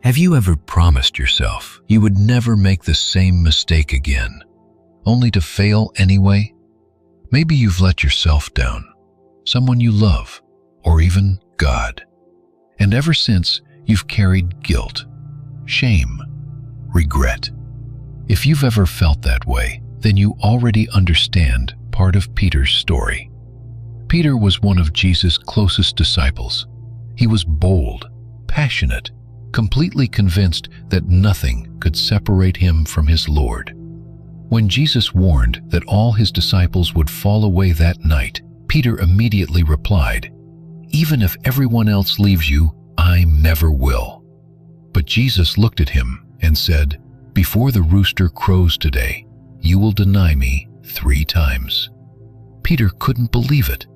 Have you ever promised yourself you would never make the same mistake again, only to fail anyway? Maybe you've let yourself down, someone you love, or even God. And ever since, you've carried guilt, shame, regret. If you've ever felt that way, then you already understand part of Peter's story. Peter was one of Jesus' closest disciples. He was bold, passionate, completely convinced that nothing could separate him from his Lord. When Jesus warned that all his disciples would fall away that night, Peter immediately replied, "Even if everyone else leaves you, I never will." But Jesus looked at him and said, "Before the rooster crows today, you will deny me 3 times." Peter couldn't believe it.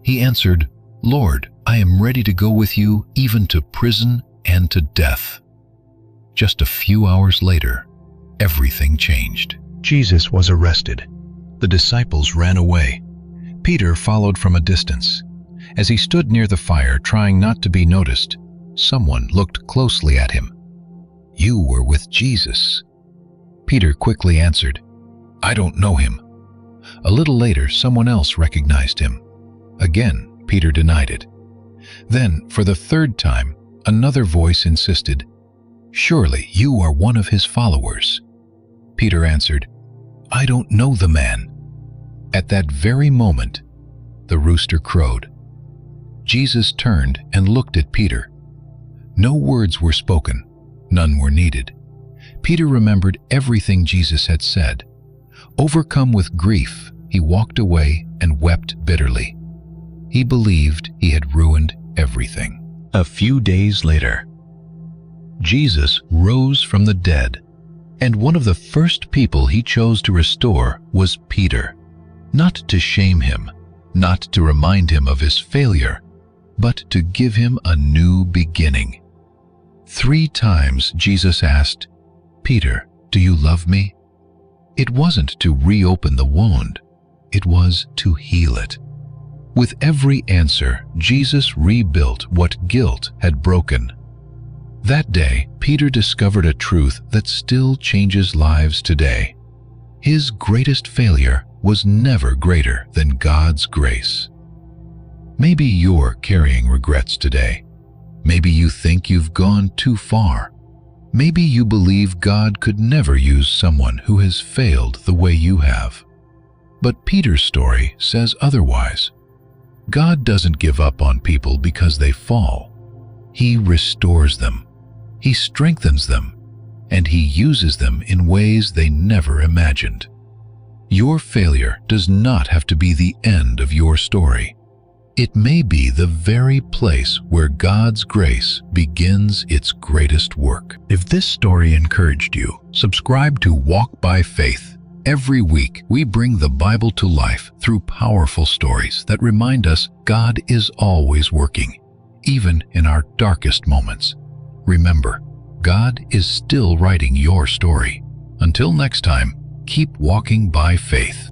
He answered, "Lord, I am ready to go with you even to prison and to death." Just a few hours later, everything changed. Jesus was arrested. The disciples ran away. Peter followed from a distance. As he stood near the fire trying not to be noticed, someone looked closely at him. "You were with Jesus." Peter quickly answered, "I don't know him." A little later, someone else recognized him. Again, Peter denied it. Then, for the 3rd time, another voice insisted, "Surely you are one of his followers." Peter answered, "I don't know the man." At that very moment, the rooster crowed. Jesus turned and looked at Peter. No words were spoken, none were needed. Peter remembered everything Jesus had said. Overcome with grief, he walked away and wept bitterly. He believed he had ruined everything. A few days later, Jesus rose from the dead, and one of the first people he chose to restore was Peter. Not to shame him, not to remind him of his failure, but to give him a new beginning. 3 times Jesus asked, "Peter, do you love me?" It wasn't to reopen the wound, it was to heal it. With every answer, Jesus rebuilt what guilt had broken. That day, Peter discovered a truth that still changes lives today. His greatest failure was never greater than God's grace. Maybe you're carrying regrets today. Maybe you think you've gone too far. Maybe you believe God could never use someone who has failed the way you have. But Peter's story says otherwise. God doesn't give up on people because they fall. He restores them. He strengthens them, and He uses them in ways they never imagined. Your failure does not have to be the end of your story. It may be the very place where God's grace begins its greatest work. If this story encouraged you, subscribe to Walk by Faith. Every week, we bring the Bible to life through powerful stories that remind us God is always working, even in our darkest moments. Remember, God is still writing your story. Until next time, keep walking by faith.